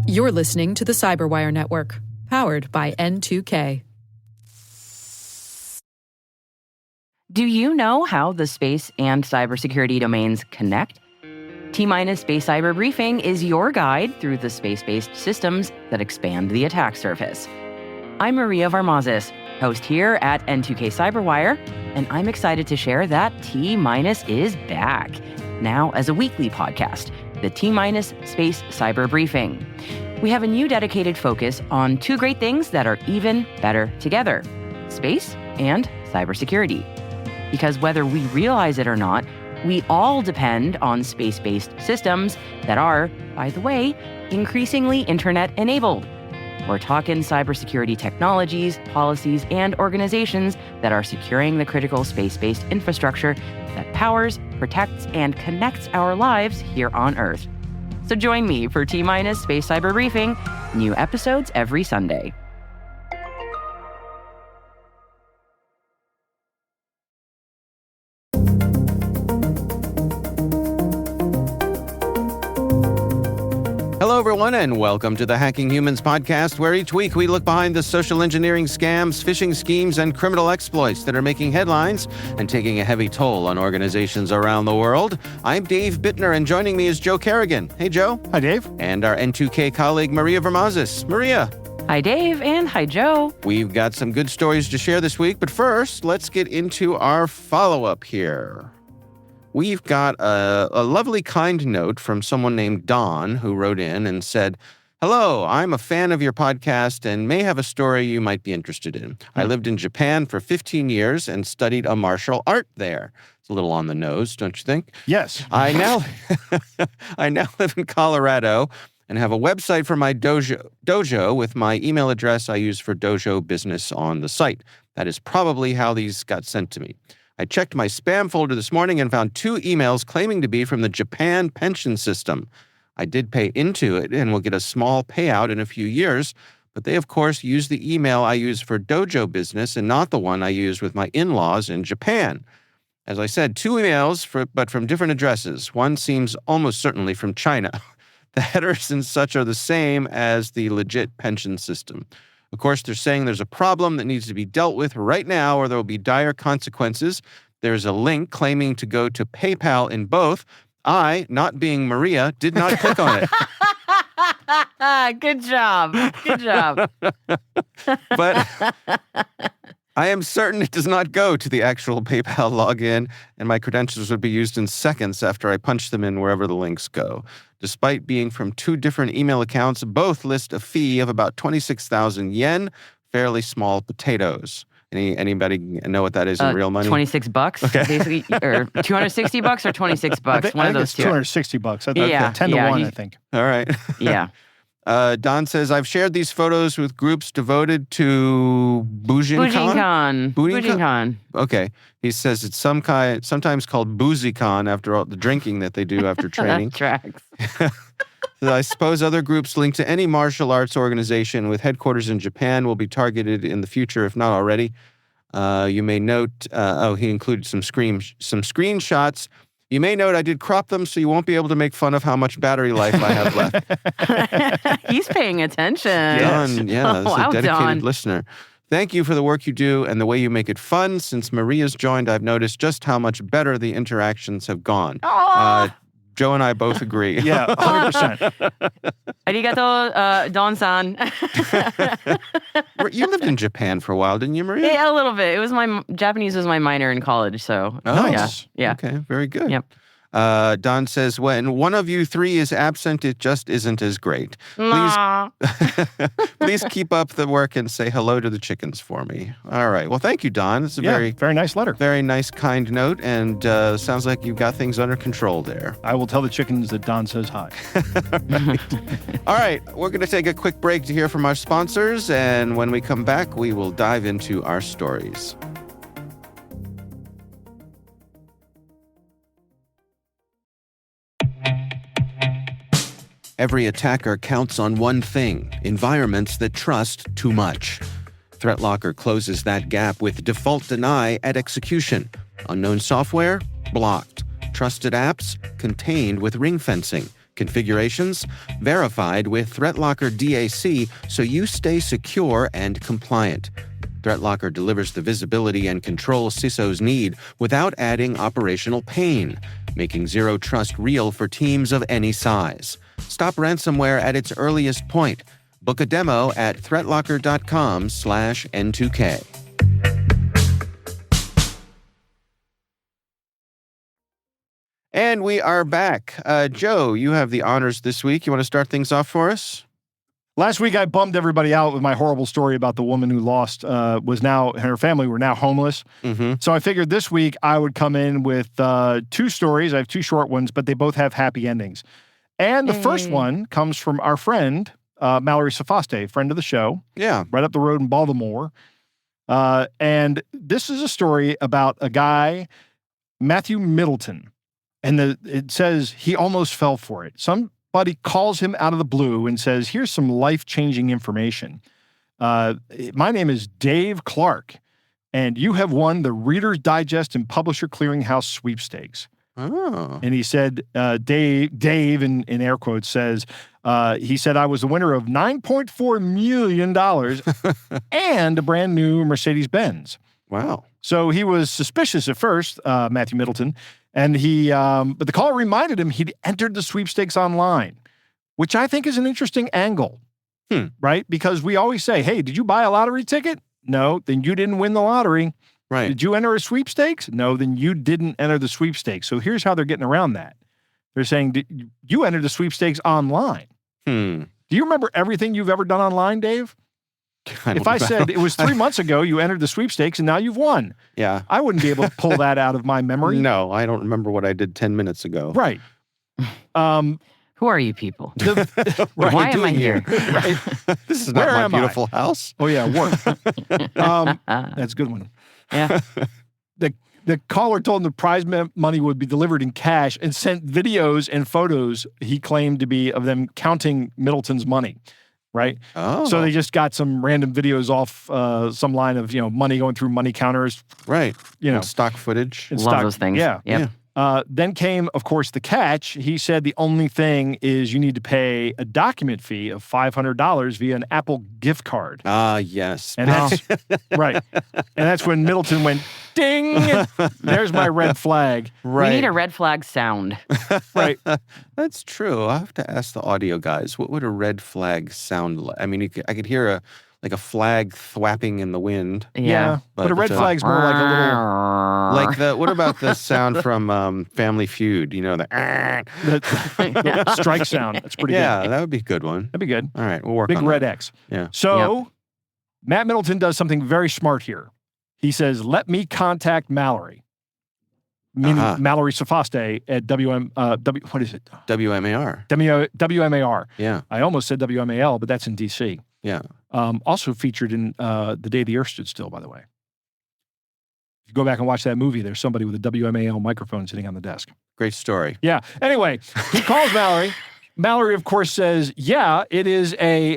You're listening to the Cyberwire Network, powered by N2K. Do you know how the space and cybersecurity domains connect? T-Minus Space Cyber Briefing is your guide through the space-based systems that expand the attack surface. I'm Maria Varmazis, host here at N2K Cyberwire, and I'm excited to share that T-Minus is back, now as a weekly podcast, the T-Minus Space Cyber Briefing. We have a new dedicated focus on two great things that are even better together, space and cybersecurity. Because whether we realize it or not, we all depend on space-based systems that are, by the way, increasingly internet-enabled. We're talking cybersecurity technologies, policies, and organizations that are securing the critical space-based infrastructure that powers, protects, and connects our lives here on Earth. So join me for T-Minus Space Cyber Briefing, new episodes every Sunday. Hello, everyone, and welcome to the Hacking Humans podcast, where each week we look behind the social engineering scams, phishing schemes, and criminal exploits that are making headlines and taking a heavy toll on organizations around the world. I'm Dave Bittner, and joining me is Joe Kerrigan. Hey, Joe. Hi, Dave. And our N2K colleague, Maria Varmazis. Maria. Hi, Dave, and hi, Joe. We've got some good stories to share this week, but first, let's get into our follow-up here. We've got a lovely kind note from someone named Don, who wrote in and said, "Hello, I'm a fan of your podcast and may have a story you might be interested in. I lived in Japan for 15 years and studied a martial art there." It's a little on the nose, don't you think? Yes. I now live in Colorado and have a website for my dojo with my email address I use for dojo business on the site. That is probably how these got sent to me. I checked my spam folder this morning and found 2 emails claiming to be from the Japan pension system. I did pay into it and will get a small payout in a few years, but they, of course, use the email I use for dojo business and not the one I use with my in-laws in Japan. As I said, 2 emails, but from different addresses. One seems almost certainly from China. The headers and such are the same as the legit pension system. Of course, they're saying there's a problem that needs to be dealt with right now or there will be dire consequences. There's a link claiming to go to PayPal in both. I, not being Maria, did not click on it. Good job. Good job. But I am certain it does not go to the actual PayPal login, and my credentials would be used in seconds after I punch them in wherever the links go. Despite being from 2 different email accounts, both list a fee of about 26,000 yen, fairly small potatoes. Anybody know what that is in real money? $26, Okay. basically, or $260 or $26. One of those two. $260. Yeah, 10 to 1, I think. All right. Yeah. Don says, I've shared these photos with groups devoted to Bujinkan. Bujinkan. Okay. He says it's sometimes called BoozyCon after all the drinking that they do after training. Tracks. So I suppose other groups linked to any martial arts organization with headquarters in Japan will be targeted in the future, if not already. You may note, he included some screenshots. You may note I did crop them so you won't be able to make fun of how much battery life I have left. He's paying attention. Don, yeah, this is a dedicated Don. listener. Thank you for the work you do and the way you make it fun. Since Maria's joined, I've noticed just how much better the interactions have gone. Joe and I both agree. Yeah, 100%. Arigato, Don-san. You lived in Japan for a while, didn't you, Maria? Yeah, a little bit. It was Japanese was my minor in college, so Nice. yeah. Okay, very good. Yep. Don says, when one of you 3 is absent, it just isn't as great. Please keep up the work and say hello to the chickens for me. All right. Well, thank you, Don. It's a very nice letter. Very nice, kind note, and sounds like you've got things under control there. I will tell the chickens that Don says hi. All right. We're going to take a quick break to hear from our sponsors, and when we come back, we will dive into our stories. Every attacker counts on one thing: environments that trust too much. ThreatLocker closes that gap with Default Deny at execution. Unknown software? Blocked. Trusted apps? Contained with ring fencing. Configurations? Verified with ThreatLocker DAC so you stay secure and compliant. ThreatLocker delivers the visibility and control CISOs need without adding operational pain, making zero trust real for teams of any size. Stop ransomware at its earliest point. Book a demo at threatlocker.com/N2K. And we are back. Joe, you have the honors this week. You want to start things off for us? Last week, I bummed everybody out with my horrible story about the woman who lost, and her family were now homeless. Mm-hmm. So I figured this week I would come in with 2 stories. I have 2 short ones, but they both have happy endings. And the first one comes from our friend, Mallory Sofaste, friend of the show. Yeah. Right up the road in Baltimore. And this is a story about a guy, Matthew Middleton. And it says he almost fell for it. Somebody calls him out of the blue and says, here's some life-changing information. My name is Dave Clark, and you have won the Reader's Digest and Publisher Clearinghouse sweepstakes. Oh. And he said, Dave in air quotes says, he said, I was the winner of $9.4 million and a brand new Mercedes-Benz. Wow. So he was suspicious at first, Matthew Middleton, and but the caller reminded him he'd entered the sweepstakes online, which I think is an interesting angle, right? Because we always say, hey, did you buy a lottery ticket? No, then you didn't win the lottery. Right. Did you enter a sweepstakes? No, then you didn't enter the sweepstakes. So here's how they're getting around that. They're saying, you entered the sweepstakes online. Do you remember everything you've ever done online, Dave? If I said it was 3 months ago, you entered the sweepstakes and now you've won. Yeah. I wouldn't be able to pull that out of my memory. No, I don't remember what I did 10 minutes ago. Right. Who are you people? Right. Why am I here? Right. This is Where not my am I? beautiful house. Oh, yeah, work. That's a good one. Yeah. The caller told him the prize money would be delivered in cash and sent videos and photos he claimed to be of them counting Middleton's money, right? Oh. So they just got some random videos off some line of, money going through money counters, Right. you know. And stock footage. and Love stock. those things. Yeah. Yep. Then came, of course, the catch. He said the only thing is you need to pay a document fee of $500 via an Apple gift card. Ah, yes. And that's right. And that's when Middleton went, ding! There's my red flag. Right. We need a red flag sound. Right. That's true. I'll have to ask the audio guys. What would a red flag sound like? I mean, I could hear a flag thwapping in the wind. Yeah. But a red flag's more like a little... What about the sound from Family Feud? You know, the strike sound. That's pretty good. yeah, that would be a good one. That'd be good. All right, we'll work Big on red that. X. Yeah. So Matt Middleton does something very smart here. He says, let me contact Mallory. Meaning Mallory Sofaste at what is it? WMAR. WMAR. Yeah. I almost said WMAL, but that's in D.C. Yeah. Also featured in The Day the Earth Stood Still, by the way. If you go back and watch that movie, there's somebody with a WMAL microphone sitting on the desk. Great story. Yeah. Anyway, he calls Mallory. Mallory, of course, says, "Yeah, it is a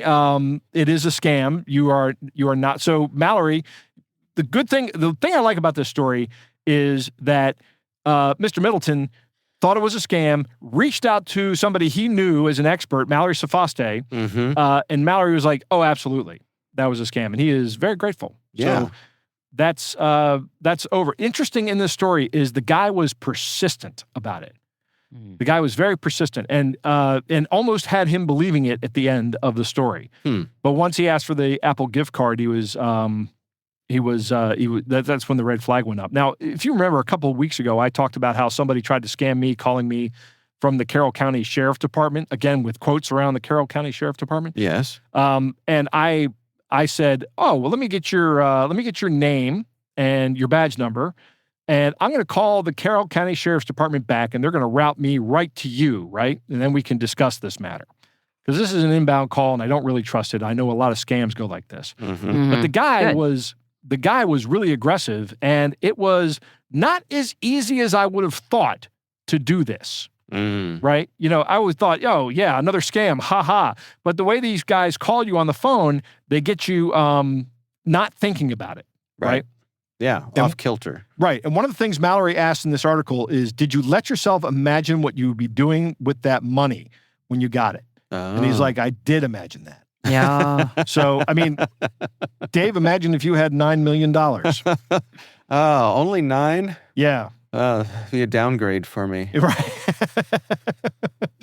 scam. You are not." So Mallory, the thing I like about this story is that Mr. Middleton thought it was a scam, reached out to somebody he knew as an expert, Mallory Sofaste, and Mallory was like, "Oh, absolutely, that was a scam," and he is very grateful. Yeah. So that's over. Interesting in this story is the guy was persistent about it. The guy was very persistent and almost had him believing it at the end of the story. But once he asked for the Apple gift card, that's when the red flag went up. Now, if you remember a couple of weeks ago, I talked about how somebody tried to scam me, calling me from the Carroll County Sheriff Department, again, with quotes around the Carroll County Sheriff Department. Yes. And I said, "Oh, well, let me get your name and your badge number. And I'm going to call the Carroll County Sheriff's Department back, and they're going to route me right to you, right? And then we can discuss this matter. Because this is an inbound call, and I don't really trust it. I know a lot of scams go like this. But the guy was really aggressive, and it was not as easy as I would have thought to do this, right? You know, I always thought, oh, yeah, another scam, ha. But the way these guys call you on the phone, they get you not thinking about it, right? Yeah, off kilter. Right. And one of the things Mallory asked in this article is, did you let yourself imagine what you would be doing with that money? when you got it. And he's Oh. like, I did imagine that. Yeah. So, I mean, Dave, imagine if you had $9 million. Oh, only 9? Yeah. Be a downgrade for me. Right.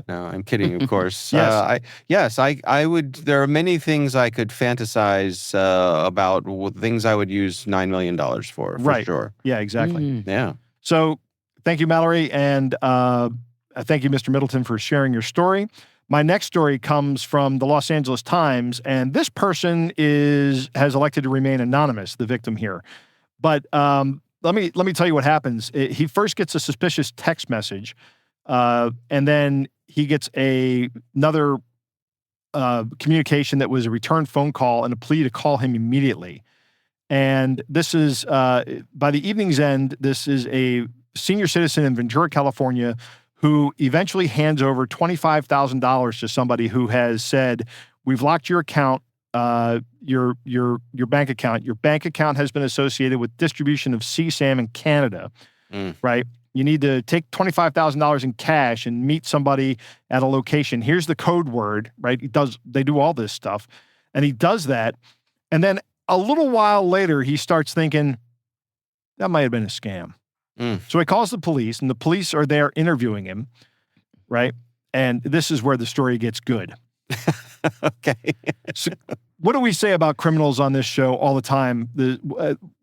No, I'm kidding, of course. Yes. I would. There are many things I could fantasize about, things I would use $9 million for Right. sure. Yeah, exactly. Mm. Yeah. So thank you, Mallory. And thank you, Mr. Middleton, for sharing your story. My next story comes from the Los Angeles Times, and this person has elected to remain anonymous, the victim here. But let me tell you what happens. He first gets a suspicious text message, and then he gets another communication that was a return phone call and a plea to call him immediately. And this is, by the evening's end, this is a senior citizen in Ventura, California, who eventually hands over $25,000 to somebody who has said, we've locked your account, your bank account. Your bank account has been associated with distribution of CSAM in Canada, right? You need to take $25,000 in cash and meet somebody at a location. Here's the code word, right? They do all this stuff. And he does that. And then a little while later, he starts thinking, that might have been a scam. So he calls the police, and the police are there interviewing him, right? And this is where the story gets good. Okay. So what do we say about criminals on this show all the time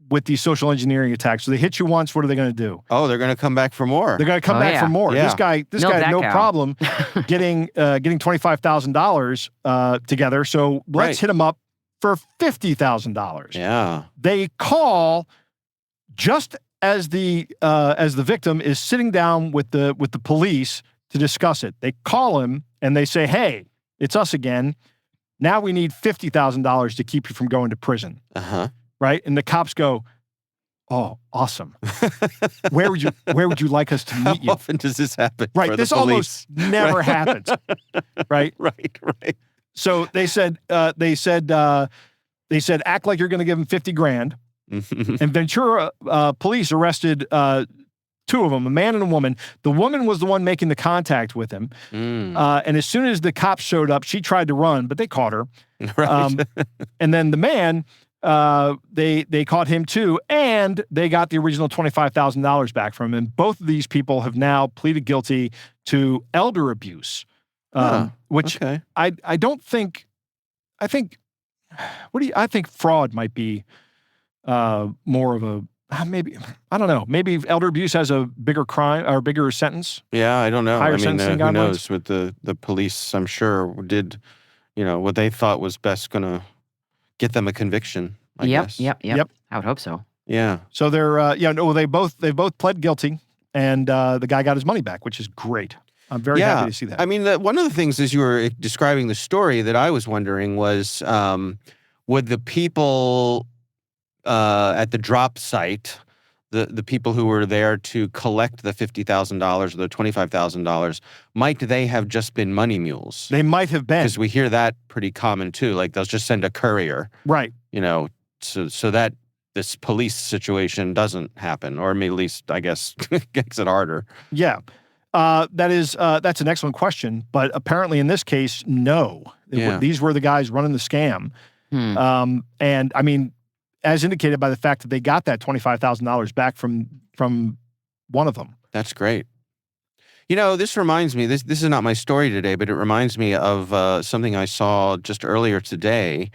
with these social engineering attacks? So they hit you once, what are they going to do? Oh, they're going to come back for more. They're going to come Oh, back yeah. for more. Yeah. This guy Milk had that no cow. problem getting $25,000 together. So let's Right. hit him up for $50,000. Yeah. They call just as the victim is sitting down with the police to discuss it. They call him and they say, "Hey, it's us again. Now we need $50,000 to keep you from going to prison." Uh-huh. Right? And the cops go, "Oh, awesome. Where would you like us to How meet you?" often does this happen? Right. for This the police? almost never happens. Right. Right. So they said, act like you're going to give him 50 grand. And Ventura police arrested 2 of them, a man and a woman. The woman was the one making the contact with him. And as soon as the cops showed up, she tried to run, but they caught her. Right. And then the man, they caught him too, and they got the original $25,000 back from him. And both of these people have now pleaded guilty to elder abuse, which okay. I think fraud might be more of a maybe, I don't know, maybe elder abuse has a bigger crime or bigger sentence. Yeah, I don't know. Higher I mean, sentencing who guidelines? knows? With the police, I'm sure did, what they thought was best going to get them a conviction. I guess. Yep. Yep. I would hope so. Yeah. So they're they both pled guilty, and the guy got his money back, which is great. I'm very happy to see that. I mean, one of the things as you were describing the story that I was wondering was, would the people at the drop site, the people who were there to collect the $50,000 or the $25,000, might they have just been money mules? They might have been. Because we hear that pretty common too. Like they'll just send a courier, Right. so that this police situation doesn't happen, or at least I guess makes it harder. Yeah. That's an excellent question, but apparently in this case, no. Yeah. These were the guys running the scam. And I mean, as indicated by the fact that they got that $25,000 back from one of them. That's great. This reminds me, this is not my story today, but it reminds me of something I saw just earlier today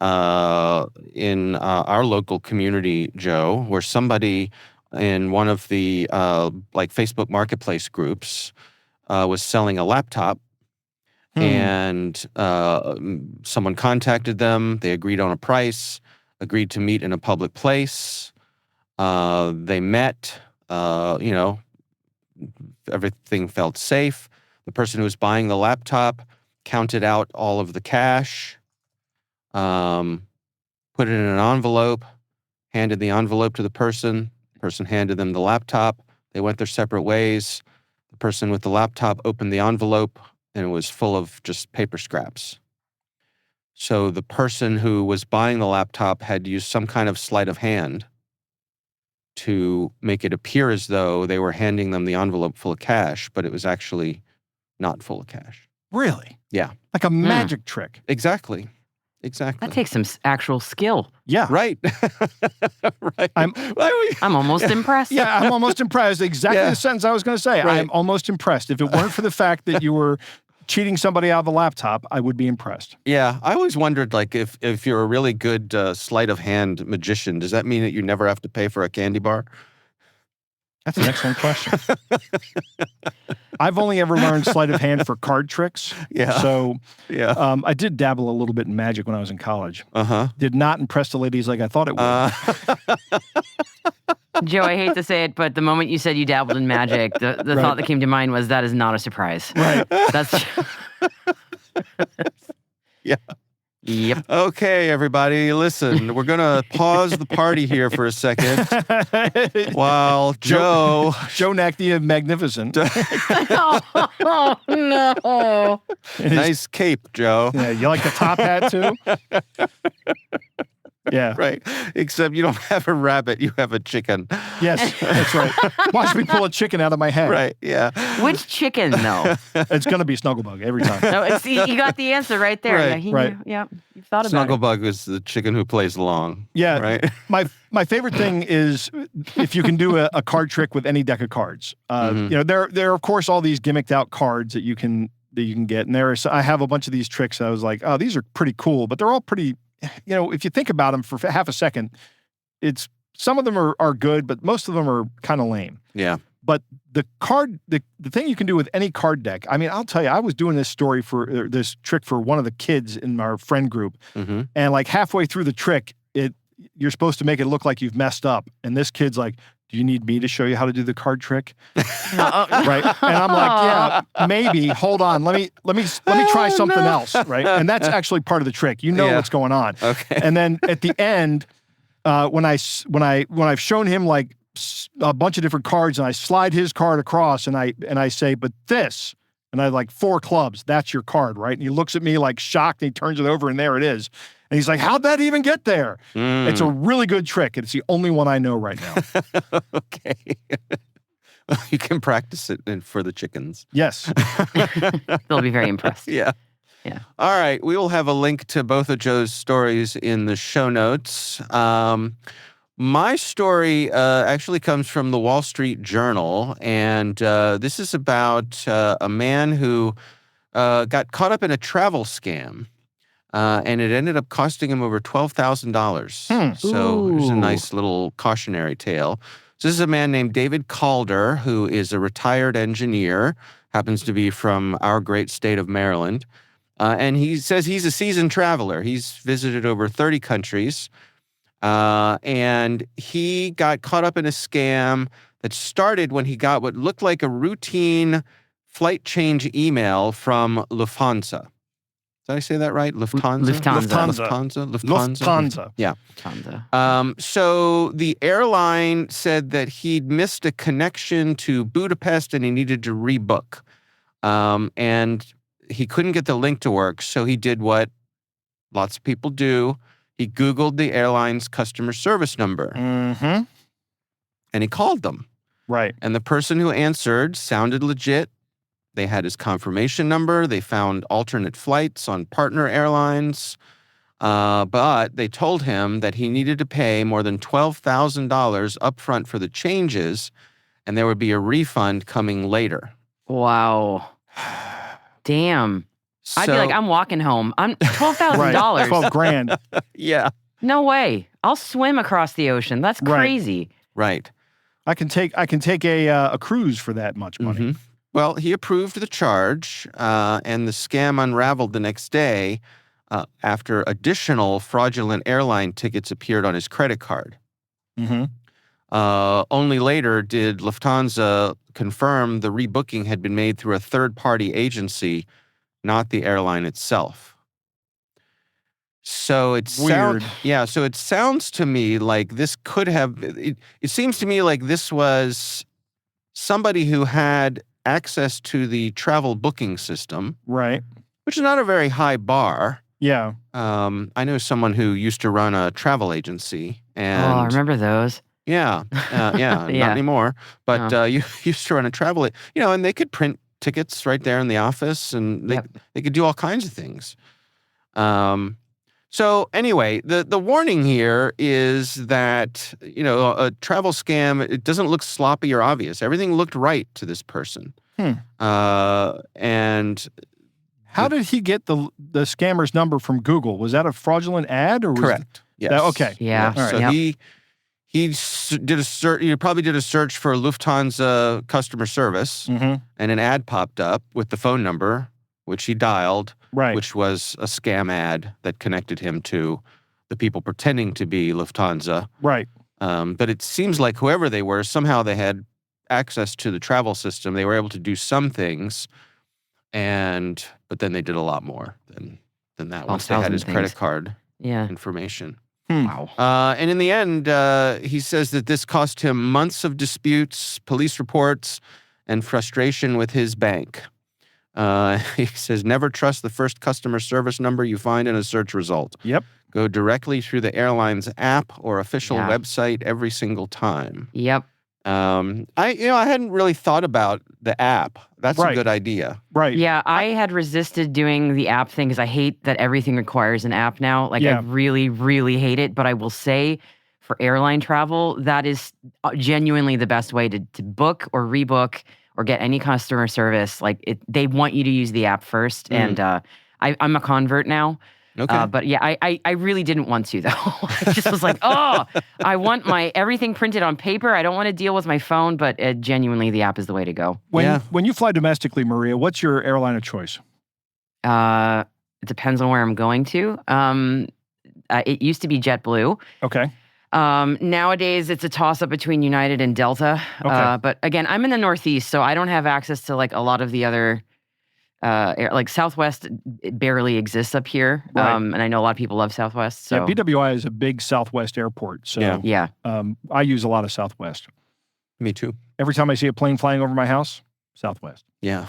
in our local community, Joe, where somebody in one of the Facebook Marketplace groups was selling a laptop. And someone contacted them. They agreed on a price, agreed to meet in a public place. They met, everything felt safe. The person who was buying the laptop counted out all of the cash, put it in an envelope, handed the envelope to the person. The person handed them the laptop. They went their separate ways. The person with the laptop opened the envelope, and it was full of just paper scraps. So the person who was buying the laptop had used some kind of sleight of hand to make it appear as though they were handing them the envelope full of cash, but it was actually not full of cash. Really? Yeah. Like a magic trick. Exactly. Exactly. That takes some actual skill. Yeah. Right. Right. I'm almost impressed. Yeah, I'm almost impressed. Exactly Yeah. the sentence I was going to say. Right. I'm almost impressed. If it weren't for the fact that you were cheating somebody out of the laptop, I would be impressed. Yeah, I always wondered, like, if you're a really good sleight of hand magician, does that mean that you never have to pay for a candy bar? That's an excellent question. I've only ever learned sleight of hand for card tricks. Yeah. So Yeah. I did dabble a little bit in magic when I was in college. Uh-huh. Did not impress the ladies like I thought it would. Joe, I hate to say it, but the moment you said you dabbled in magic, the Right. thought that came to mind was that is not a surprise. Right. That's Yeah. Yep. Okay, everybody, listen. We're gonna pause the party here for a second while Joe. Joe Knack the Magnificent. Oh, no. Nice cape, Joe. Yeah, you like the top hat too? Yeah. Right. Except you don't have a rabbit, you have a chicken. Yes, that's right. Watch me pull a chicken out of my head. Right. Yeah. Which chicken, though? It's going to be Snugglebug every time. No, you got the answer right there. Right, Yeah, he right. knew. Yeah, you've thought about it. Snugglebug is the chicken who plays along. Yeah. Right. My favorite thing is if you can do a card trick with any deck of cards. Mhm. You know, there are of course all these gimmicked out cards that you can get, and I have a bunch of these tricks. I was like, oh, these are pretty cool, but they're all pretty. You know, if you think about them for half a second, some of them are good, but most of them are kind of lame. Yeah. But the thing you can do with any card deck. I mean, I'll tell you, I was doing this trick for one of the kids in our friend group, Mm-hmm. and like halfway through the trick, you're supposed to make it look like you've messed up, and this kid's like, "Do you need me to show you how to do the card trick?" Right? And I'm like, "Yeah, maybe. Hold on. Let me try something else." Right? And that's actually part of the trick. You know Yeah. what's going on. Okay. And then at the end, when I've shown him like a bunch of different cards, and I slide his card across, and I say, "But this," and I like 4 clubs. That's your card, right? And he looks at me like shocked, and he turns it over, and there it is. And he's like, "How'd that even get there?" It's a really good trick. It's the only one I know right now. Okay. You can practice it for the chickens. Yes. They'll be very impressed. Yeah. Yeah. All right. We will have a link to both of Joe's stories in the show notes. My story actually comes from the Wall Street Journal, and this is about a man who got caught up in a travel scam. And it ended up costing him over $12,000. So here's a Ooh. nice little cautionary tale. So this is a man named David Calder, who is a retired engineer, happens to be from our great state of Maryland. And he says he's a seasoned traveler. He's visited over 30 countries. And he got caught up in a scam that started when he got what looked like a routine flight change email from Lufthansa. Did I say that right? Lufthansa? Lufthansa. Yeah. Lufthansa. So the airline said that he'd missed a connection to Budapest and he needed to rebook. And he couldn't get the link to work, so he did what lots of people do. He Googled the airline's customer service number Mm-hmm. and he called them. Right. And the person who answered sounded legit. They had his confirmation number. They found alternate flights on partner airlines. But they told him that he needed to pay more than $12,000 upfront for the changes, and there would be a refund coming later. Wow. Damn. I'd be like, I'm walking home. I'm $12,000. Right. 12 grand. Yeah, No way. I'll swim across the ocean. That's Right. crazy. right. I can take a cruise for that much money. Mhm. Well, he approved the charge, and the scam unraveled the next day after additional fraudulent airline tickets appeared on his credit card. Mm-hmm. Only later did Lufthansa confirm the rebooking had been made through a third-party agency, not the airline itself. So it Weird. So it sounds to me like this could have. It seems to me like this was somebody who had access to the travel booking system, Right. which is not a very high bar. Yeah. I know someone who used to run a travel agency, and Oh, I remember those. yeah, Yeah. not anymore. But you used to run a travel, and they could print tickets right there in the office, and Yep. they could do all kinds of things. So anyway, the warning here is that, a travel scam, it doesn't look sloppy or obvious. Everything looked right to this person. And How did he get the scammer's number from Google? Was that a fraudulent ad, or was correct. Yes. okay. Yeah. All right. So Yep. he did a search. He probably did a search for Lufthansa customer service, Mm-hmm. and an ad popped up with the phone number, which he dialed, Right. which was a scam ad that connected him to the people pretending to be Lufthansa. Right. But it seems like whoever they were, somehow they had access to the travel system. They were able to do some things, but then they did a lot more than that once they had 12,000 his credit things. card Yeah. information. Wow. And in the end, he says that this cost him months of disputes, police reports, and frustration with his bank. He says, never trust the first customer service number you find in a search result. Yep. Go directly through the airline's app or official Yeah. website every single time. Yep. I hadn't really thought about the app. That's a Right. good idea. Right. Yeah, I had resisted doing the app thing because I hate that everything requires an app now. Like, Yeah. I really, really hate it. But I will say, for airline travel, that is genuinely the best way to book or rebook or get any customer service. Like, they want you to use the app first. And I'm a convert now. Okay. But yeah, I really didn't want to, though. I just was like, oh, I want my everything printed on paper. I don't want to deal with my phone, but genuinely, the app is the way to go. When you fly domestically, Maria, what's your airline of choice? It depends on where I'm going to. It used to be JetBlue. Okay. Nowadays, it's a toss-up between United and Delta. Okay. But again, I'm in the Northeast, so I don't have access to like a lot of the other. Like Southwest, it barely exists up here, Right. and I know a lot of people love Southwest. So Yeah, BWI is a big Southwest airport, so Yeah. yeah, I use a lot of Southwest. Me too. Every time I see a plane flying over my house, Southwest. Yeah.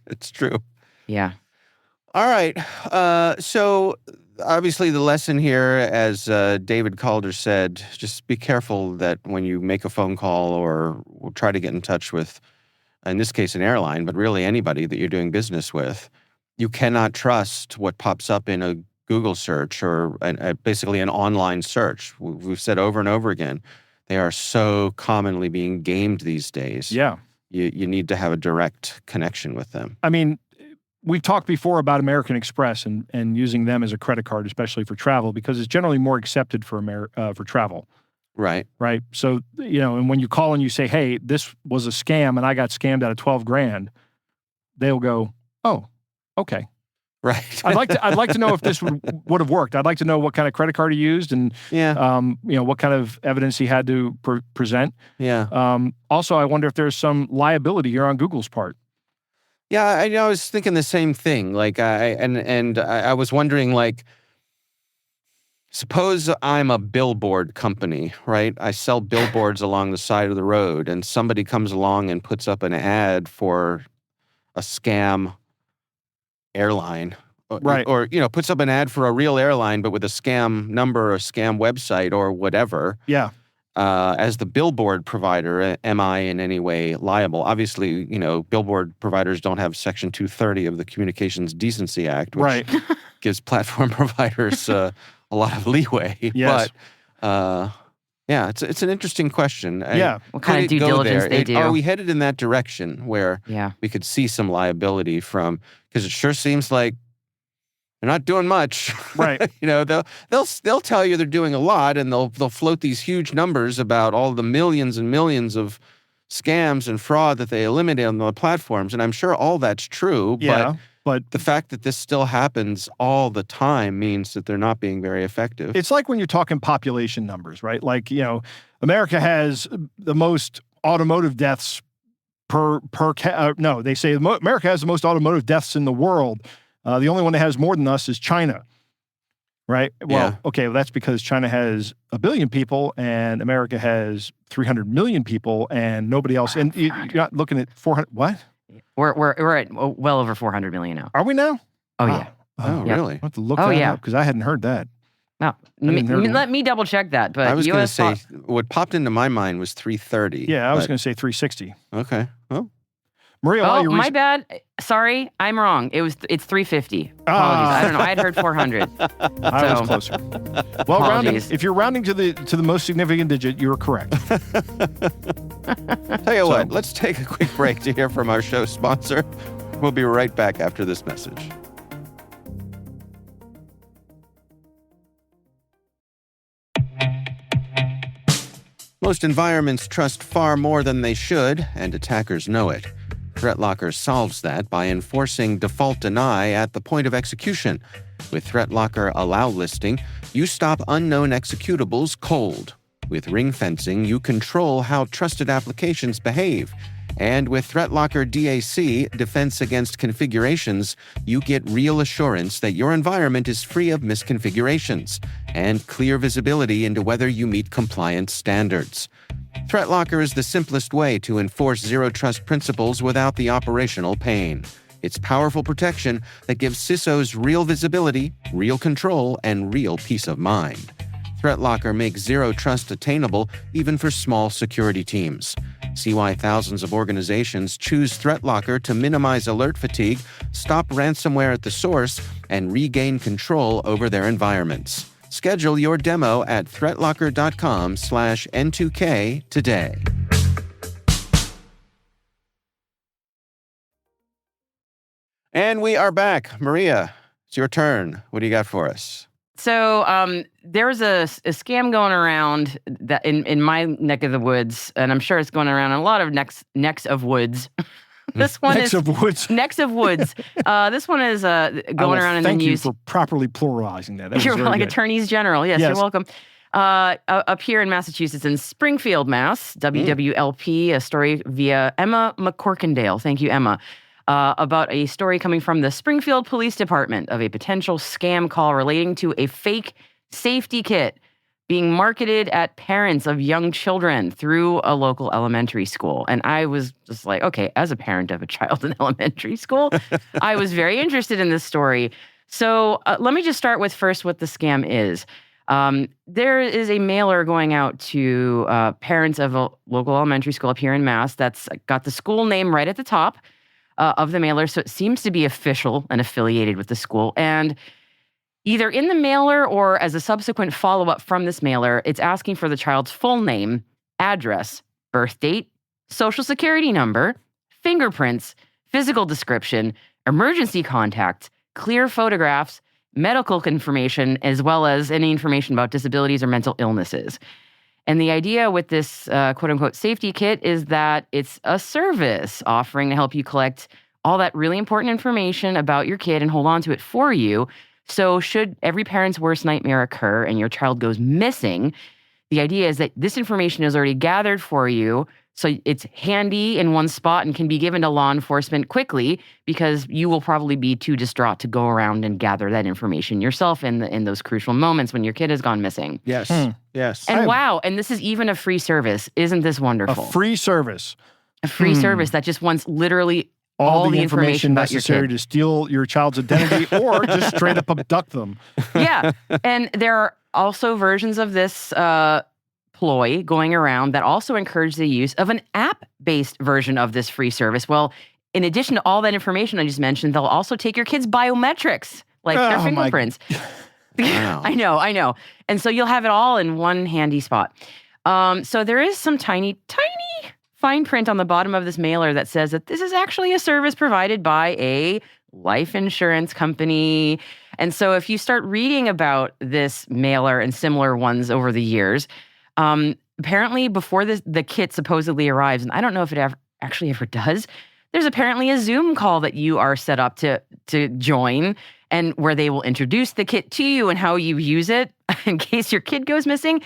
It's true. yeah. All right. So obviously the lesson here, as David Calder said, just be careful that when you make a phone call or try to get in touch with, in this case, an airline, but really anybody that you're doing business with, you cannot trust what pops up in a Google search or basically an online search. We've said over and over again, they are so commonly being gamed these days. Yeah. You need to have a direct connection with them. I mean, we've talked before about American Express and using them as a credit card, especially for travel, because it's generally more accepted for travel. Right. Right. So, and when you call and you say, hey, this was a scam and I got scammed out of 12 grand, they'll go, oh, okay. Right. I'd like to know if this would have worked. I'd like to know what kind of credit card he used and, Yeah. what kind of evidence he had to present. Yeah. Also, I wonder if there's some liability here on Google's part. Yeah. I was thinking the same thing. Like, I was wondering, like, suppose I'm a billboard company, right? I sell billboards along the side of the road, and somebody comes along and puts up an ad for a scam airline. Right. Or, puts up an ad for a real airline, but with a scam number or a scam website or whatever. Yeah. As the billboard provider, am I in any way liable? Obviously, billboard providers don't have Section 230 of the Communications Decency Act, which Right. gives platform providers a lot of leeway. Yes. But yeah, it's an interesting question. Yeah. What kind of due diligence they do? Are we headed in that direction where Yeah. we could see some liability from? Because it sure seems like they're not doing much. Right. They'll tell you they're doing a lot, and they'll float these huge numbers about all the millions and millions of scams and fraud that they eliminate on the platforms, and I'm sure all that's true. Yeah. But the fact that this still happens all the time means that they're not being very effective. It's like when you're talking population numbers, right? Like, America has the most automotive deaths they say America has the most automotive deaths in the world. The only one that has more than us is China, right? Well, Yeah. okay, that's because China has 1 billion people and America has 300 million people and nobody else. And you're not looking at 400, what? We're at well over 400 million now. Are we now? Oh Wow. yeah. Oh, Yeah. really? I have to look Oh, that yeah. up because I hadn't heard that. No, didn't hear let me double check that. But I was going to US say, what popped into my mind was 330. Yeah, I was going to say 360. Okay. Well, Maria, Oh, while you're my bad. Sorry, I'm wrong. It's 350. Apologies. I don't know. I had heard 400. I was closer. Well, Apologies. if you're rounding to the most significant digit, you were correct. Tell you what, let's take a quick break to hear from our show sponsor. We'll be right back after this message. Most environments trust far more than they should, and attackers know it. ThreatLocker solves that by enforcing default deny at the point of execution. With ThreatLocker Allow listing, you stop unknown executables cold. With ring fencing, you control how trusted applications behave. And with ThreatLocker DAC, Defense Against Configurations, you get real assurance that your environment is free of misconfigurations and clear visibility into whether you meet compliance standards. ThreatLocker is the simplest way to enforce zero-trust principles without the operational pain. It's powerful protection that gives CISOs real visibility, real control, and real peace of mind. ThreatLocker makes zero trust attainable even for small security teams. See why thousands of organizations choose ThreatLocker to minimize alert fatigue, stop ransomware at the source, and regain control over their environments. Schedule your demo at threatlocker.com/N2K today. And we are back. Maria, it's your turn. What do you got for us? So there's a scam going around that in my neck of the woods, and I'm sure it's going around in a lot of necks of woods. This one Necks of woods. Necks of woods. This one is going around in the news. Thank you for properly pluralizing that. That was You're very like good. attorneys general. Yes, you're welcome. Up here in Massachusetts, in Springfield, Mass, WWLP, a story via Emma McCorkindale. Thank you, Emma. About a story coming from the Springfield Police Department of a potential scam call relating to a fake safety kit being marketed at parents of young children through a local elementary school. And I was just like, okay, as a parent of a child in elementary school, I was very interested in this story. So let me just start with first what the scam is. There is a mailer going out to parents of a local elementary school up here in Mass that's got the school name right at the top of the mailer. So it seems to be official and affiliated with the school. And either in the mailer or as a subsequent follow-up from this mailer, it's asking for the child's full name, address, birth date, social security number, fingerprints, physical description, emergency contact, clear photographs, medical information, as well as any information about disabilities or mental illnesses. And the idea with this quote-unquote safety kit is that it's a service offering to help you collect all that really important information about your kid and hold on to it for you. So should every parent's worst nightmare occur and your child goes missing, the idea is that this information is already gathered for you, so it's handy in one spot and can be given to law enforcement quickly because you will probably be too distraught to go around and gather that information yourself in those crucial moments when your kid has gone missing. Yes. Yes. And wow, and this is even a free service. Isn't this wonderful? A free service. A free service that just wants literally all the information about your necessary kid. to steal your child's identity or just straight up abduct them. Yeah. And there are also versions of this ploy going around that also encourage the use of an app-based version of this free service. Well, in addition to all that information I just mentioned, they'll also take your kid's biometrics, like their fingerprints. Wow. I know. And so you'll have it all in one handy spot. So there is some tiny fine print on the bottom of this mailer that says that this is actually a service provided by a life insurance company. And so if you start reading about this mailer and similar ones over the years, apparently before the kit supposedly arrives, and I don't know if it actually ever does, there's apparently a Zoom call that you are set up to join, and where they will introduce the kit to you and how you use it in case your kid goes missing.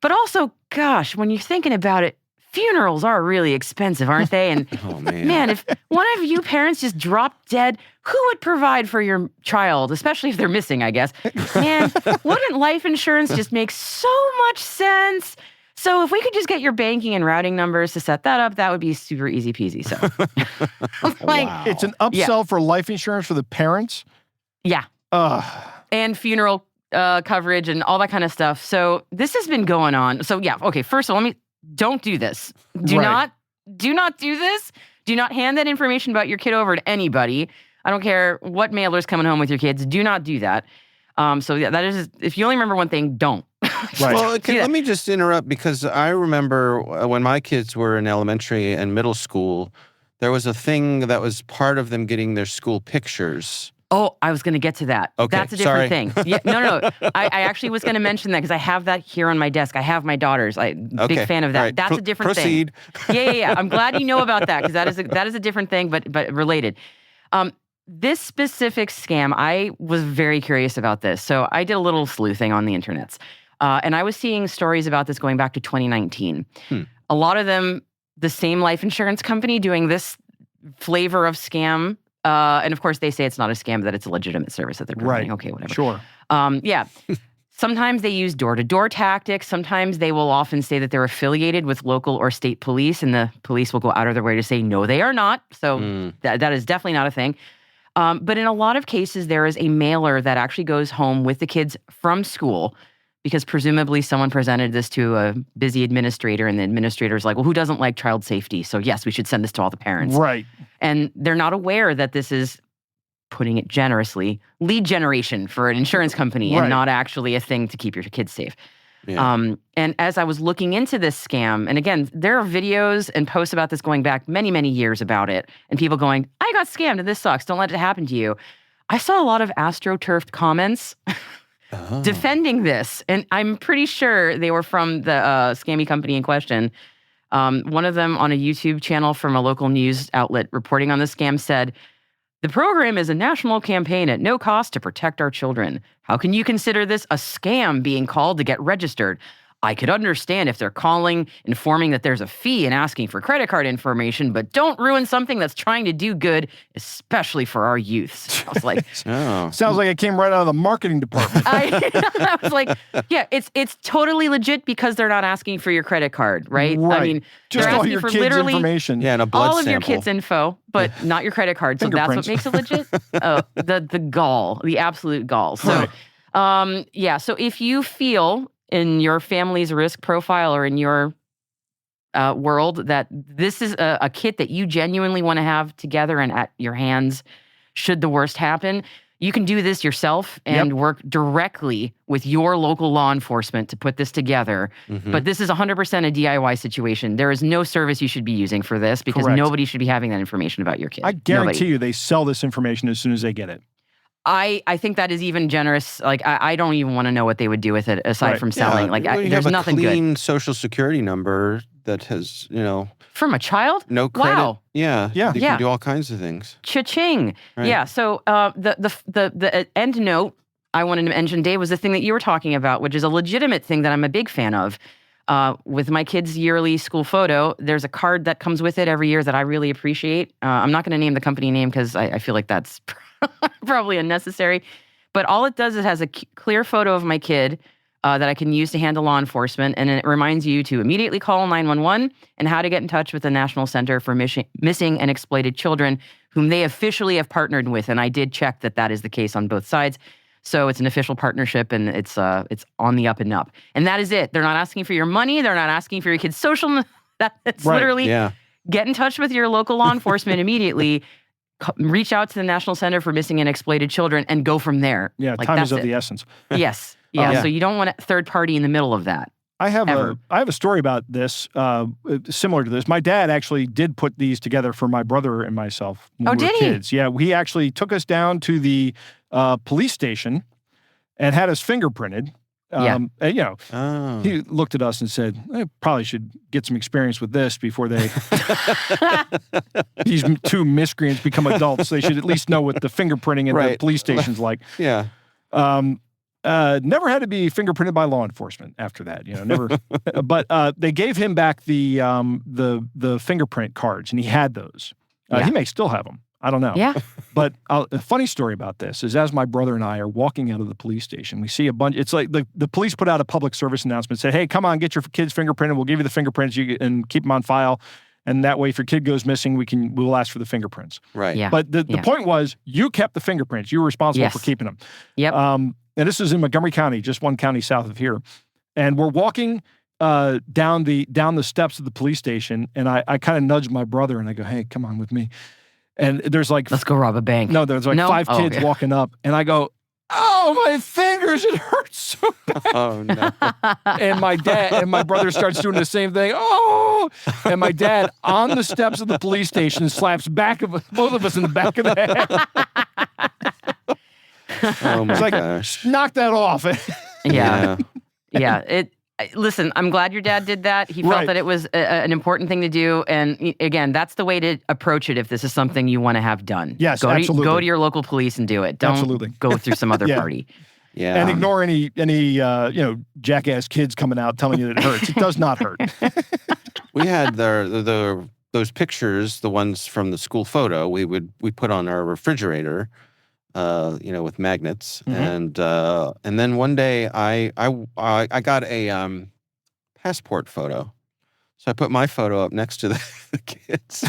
But also, gosh, when you're thinking about it, funerals are really expensive, aren't they? And Oh, man. man, if one of you parents just dropped dead, who would provide for your child, especially if they're missing, I guess? Man, wouldn't life insurance just make so much sense? So if we could just get your banking and routing numbers to set that up, that would be super easy peasy. So like, Wow. It's an upsell for life insurance for the parents. yeah. And funeral coverage and all that kind of stuff. So this has been going on. So yeah, okay, first of all, don't do this. Do Right. not do this. Do Do not hand that information about your kid over to anybody. I don't care what mailer's coming home with your kids. Do not do that. So yeah, that is, if you only remember one thing, don't. Right. Well, let me just interrupt because I remember when my kids were in elementary and middle school, there was a thing that was part of them getting their school pictures. Oh, I was going to get to that. Okay, That's a different sorry. thing. Yeah, no. I actually was going to mention that because I have that here on my desk. I have my daughters. Big Okay, fan of that. all right. That's a different Proceed. thing. Yeah. I'm glad you know about that because that is a different thing, but related. This specific scam, I was very curious about this. So I did a little sleuthing on the internets. And I was seeing stories about this going back to 2019. A lot of them, the same life insurance company doing this flavor of scam. And of course, they say it's not a scam, that it's a legitimate service that they're providing. Right. Okay, whatever. Sure. Yeah. Sometimes they use door-to-door tactics. Sometimes they will often say that they're affiliated with local or state police, and the police will go out of their way to say, no, they are not. So that is definitely not a thing. But in a lot of cases, there is a mailer that actually goes home with the kids from school because presumably someone presented this to a busy administrator, and the administrator's like, well, who doesn't like child safety? So yes, we should send this to all the parents. Right. And they're not aware that this is, putting it generously, lead generation for an insurance company Right. and not actually a thing to keep your kids safe. Yeah. And as I was looking into this scam, and again, there are videos and posts about this going back many, many years about it, and people going, I got scammed and this sucks. Don't let it happen to you. I saw a lot of AstroTurfed comments defending this, and I'm pretty sure they were from the scammy company in question. One of them on a YouTube channel from a local news outlet reporting on the scam said, the program is a national campaign at no cost to protect our children. How can you consider this a scam being called to get registered? I could understand if they're calling, informing that there's a fee and asking for credit card information, but don't ruin something that's trying to do good, especially for our youths. I was like, Oh. Sounds like it came right out of the marketing department. I was like, yeah, it's totally legit because they're not asking for your credit card, right? Right. I mean, Just they're all asking your for kids' literally information. Yeah, and a blood all of sample. your kids' info, but not your credit card. So that's what makes it legit. Oh, the gall, the absolute gall. So, yeah. So if you feel in your family's risk profile or in your world that this is a kit that you genuinely want to have together and at your hands, should the worst happen, you can do this yourself and work directly with your local law enforcement to put this together. But this is 100% a DIY situation. There is no service you should be using for this because Correct. nobody should be having that information about your kid. I guarantee Nobody. you they sell this information as soon as they get it. I think that is even generous. Like, I don't even want to know what they would do with it aside Right. from selling. Like, Well, you there's have nothing a good. clean social security number that has, From a child? no credit. Wow. Yeah. Yeah. You Yeah. can do all kinds of things. Cha-ching. Right. Yeah, so the end note I wanted to mention, Dave, was the thing that you were talking about, which is a legitimate thing that I'm a big fan of. With my kids' yearly school photo, there's a card that comes with it every year that I really appreciate. I'm not going to name the company name because I feel like that's probably unnecessary. But all it does is has a clear photo of my kid that I can use to handle law enforcement, and it reminds you to immediately call 911 and how to get in touch with the National Center for Missing and Exploited Children, whom they officially have partnered with. And I did check that is the case on both sides. So it's an official partnership, and it's on the up and up. And that is it. They're not asking for your money. They're not asking for your kid's social. It's Right. literally Yeah. get in touch with your local law enforcement immediately. Reach out to the National Center for Missing and Exploited Children and go from there. Yeah, Like, time is that's of it. the essence. Yes. Yeah. Yeah. So you don't want a third party in the middle of that. I have Ever. a story about this, similar to this. My dad actually did put these together for my brother and myself when Oh, we were did he? kids. Yeah, he actually took us down to the police station and had us fingerprinted. Yeah. And, Oh. he looked at us and said, "I probably should get some experience with this before these two miscreants become adults. They should at least know what the fingerprinting at the Right. police station's like." Yeah. Never had to be fingerprinted by law enforcement after that, never. But they gave him back the fingerprint cards, and he had those. Yeah. He may still have them. I don't know. Yeah. But a funny story about this is, as my brother and I are walking out of the police station, we see a bunch. It's like the police put out a public service announcement, said, "Hey, come on, get your kids fingerprinted. We'll give you the fingerprints and keep them on file. And that way, if your kid goes missing, we'll ask for the fingerprints." Right. Yeah. But the Yeah. point was, you kept the fingerprints. You were responsible Yes. for keeping them. Yep. And this is in Montgomery County, just one county south of here. And we're walking down the steps of the police station, and I kind of nudged my brother, and I go, "Hey, come on with me." And there's like, Let's go rob a bank. no, there's like 5 kids okay. walking up, and I go, "Oh, my fingers! It hurts so bad." Oh no. And my dad and my brother starts doing the same thing. Oh, and my dad on the steps of the police station slaps both of us in the back of the head. Oh my It's like, gosh. knock that off. Yeah. Yeah. Listen, I'm glad your dad did that. He felt Right. that it was an important thing to do. And again, that's the way to approach it if this is something you want to have done. Yes, go absolutely. go to your local police and do it. Don't Absolutely. go through some other Yeah. party. Yeah. And ignore any jackass kids coming out telling you that it hurts. It does not hurt. We had those pictures, the ones from the school photo, we put on our refrigerator, with magnets, Mhm. and then one day I got a passport photo, so I put my photo up next to the kids.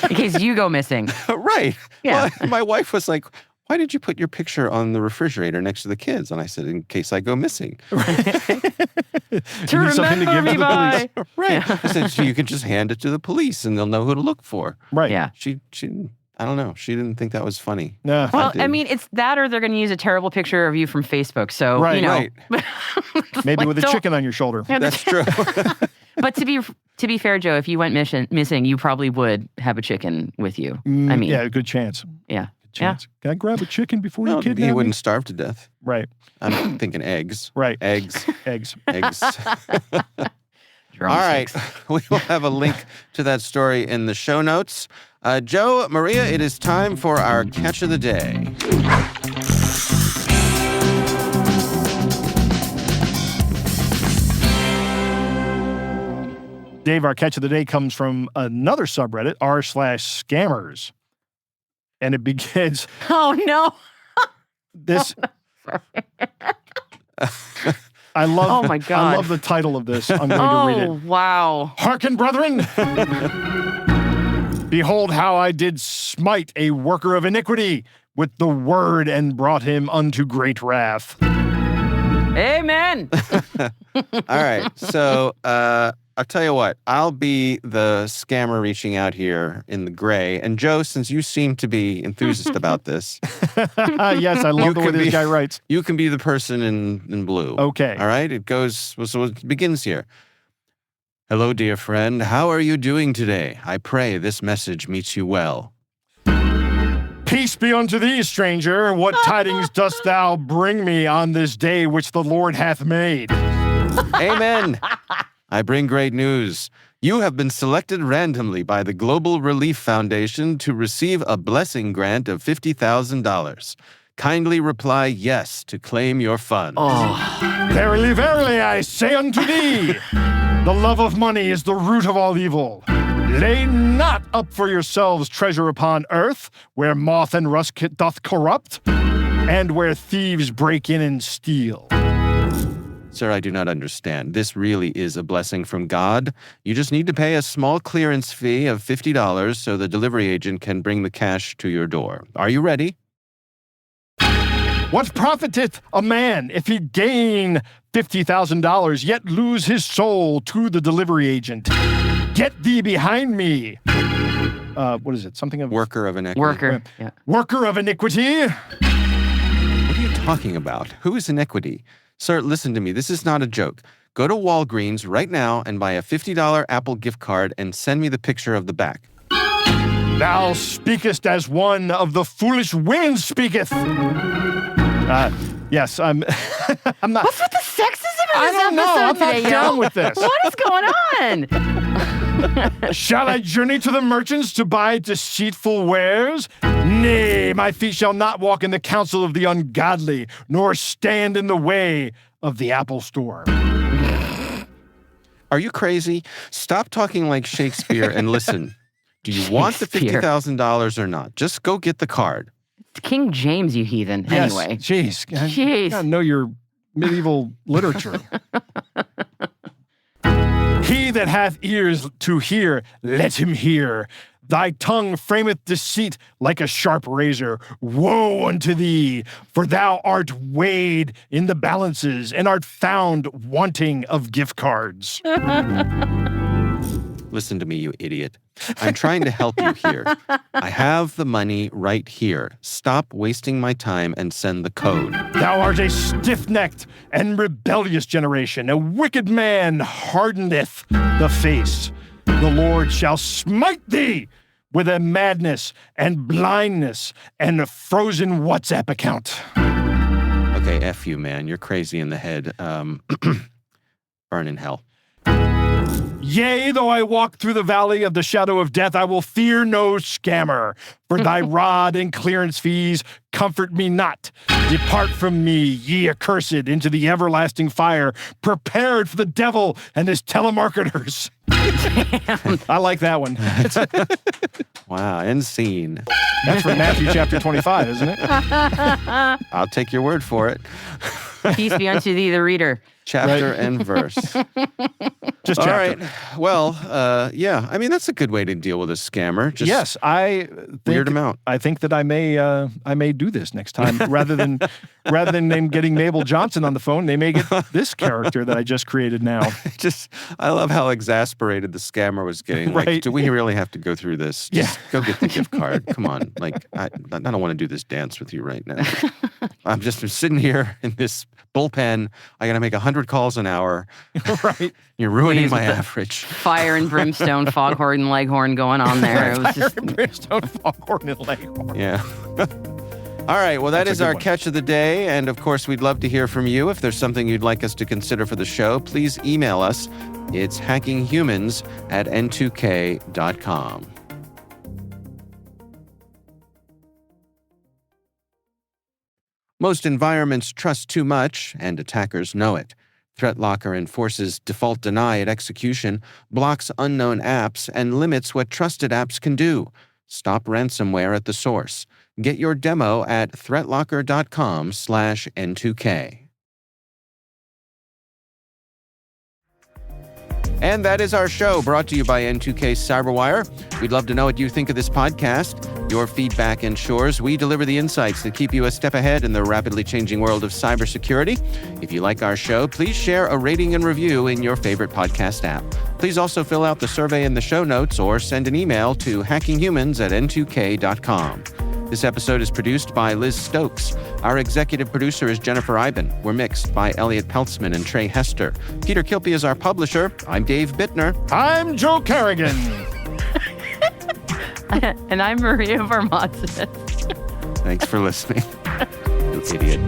In case you go missing. Right. Yeah. Well, my wife was like, "Why did you put your picture on the refrigerator next to the kids?" And I said, "In case I go missing." To To remember me by. Right. Yeah. I said, "So you can just hand it to the police, and they'll know who to look for." Right. Yeah. She I don't know. She didn't think that was funny. No. Well, did. I mean, it's that or they're going to use a terrible picture of you from Facebook. So, Right, right. Maybe like, with a don't- chicken on your shoulder. That's true. But to be fair, Joe, if you went missing, you probably would have a chicken with you. I mean, yeah, good chance. yeah. Good chance. Can I grab a chicken before you No, kidnap he me? wouldn't starve to death. Right. I'm thinking eggs. Right. Eggs. Eggs. Eggs. All Drumsticks. right. We will have a link to that story in the show notes. Joe, Maria, it is time for our catch of the day. Dave, our catch of the day comes from another subreddit, r/scammers. And it begins Oh, no. this. I love. Oh, my I God. love the title of this. I'm going to read Oh, it. wow. Hearken, brethren! Behold how I did smite a worker of iniquity with the word and brought him unto great wrath. Amen. All right. So I'll tell you what. I'll be the scammer reaching out here in the gray. And Joe, since you seem to be enthusiastic about this, Yes, I love the way can this be- guy writes. you can be the person in blue. Okay. All right. It goes. So it begins here. Hello, dear friend. How are you doing today? I pray this message meets you well. Peace be unto thee, stranger. What tidings dost thou bring me on this day which the Lord hath made? Amen. I bring great news. You have been selected randomly by the Global Relief Foundation to receive a blessing grant of $50,000. Kindly reply yes to claim your funds. Oh, Verily, verily, I say unto thee, the love of money is the root of all evil. Lay not up for yourselves treasure upon earth, where moth and rust doth corrupt, and where thieves break in and steal. Sir, I do not understand. This really is a blessing from God. You just need to pay a small clearance fee of $50 so the delivery agent can bring the cash to your door. Are you ready? What profiteth a man if he gain $50,000, yet lose his soul to the delivery agent? Get thee behind me. What is it? Something of Worker of iniquity. worker. Yeah. worker of iniquity. What are you talking about? Who is iniquity? Sir, listen to me. This is not a joke. Go to Walgreens right now and buy a $50 Apple gift card and send me the picture of the back. Thou speakest as one of the foolish women speaketh. Yes, I'm not. What's with the sexism in I this don't know. episode I'm today, not down yo? with this. What is going on? Shall I journey to the merchants to buy deceitful wares? Nay, my feet shall not walk in the counsel of the ungodly, nor stand in the way of the apple store. Are you crazy? Stop talking like Shakespeare and listen. Do you want the Shakespeare. $50,000 or not? Just go get the card. It's King James, you heathen. Yes, Anyway. jeez. Jeez. Gotta know your medieval literature. He that hath ears to hear, let him hear. Thy tongue frameth deceit like a sharp razor. Woe unto thee, for thou art weighed in the balances and art found wanting of gift cards. Listen to me, you idiot. I'm trying to help you here. I have the money right here. Stop wasting my time and send the code. Thou art a stiff-necked and rebellious generation. A wicked man hardeneth the face. The Lord shall smite thee with a madness and blindness and a frozen WhatsApp account. Okay, F you, man. You're crazy in the head. Burn in hell. Yea, though I walk through the valley of the shadow of death, I will fear no scammer. For thy rod and clearance fees comfort me not. Depart from me, ye accursed, into the everlasting fire, prepared for the devil and his telemarketers. I like that one. Wow, end scene. That's from Matthew chapter 25, isn't it? I'll take your word for it. Peace be unto thee, the reader. Chapter and verse. Just All chapter. right. Well, yeah. I mean, that's a good way to deal with a scammer. Just Yes, I think, weird them out. I think that I may do this next time rather than them getting Mabel Johnson on the phone. They may get this character that I just created now. I love how exasperated the scammer was getting. Like, Right. do we really have to go through this? Just go get the gift card. Come on. Like, I don't want to do this dance with you right now. I'm just sitting here in this bullpen. I got to make 100 calls an hour. Right. You're ruining Please, my with the average. Fire and brimstone, foghorn and leghorn going on there. It was Fire, just, brimstone, foghorn, and leghorn. Yeah. All right. Well, That's a is good our one. catch of the day. And of course, we'd love to hear from you. If there's something you'd like us to consider for the show, please email us. It's hackinghumans@n2k.com. Most environments trust too much, and attackers know it. ThreatLocker enforces default deny at execution, blocks unknown apps, and limits what trusted apps can do. Stop ransomware at the source. Get your demo at threatlocker.com/N2K. And that is our show, brought to you by N2K Cyberwire. We'd love to know what you think of this podcast. Your feedback ensures we deliver the insights that keep you a step ahead in the rapidly changing world of cybersecurity. If you like our show, please share a rating and review in your favorite podcast app. Please also fill out the survey in the show notes or send an email to hackinghumans@n2k.com. This episode is produced by Liz Stokes. Our executive producer is Jennifer Iben. We're mixed by Elliot Peltzman and Trey Hester. Peter Kilpie is our publisher. I'm Dave Bittner. I'm Joe Carrigan. and I'm Maria Vermontes. Thanks for listening. You idiot.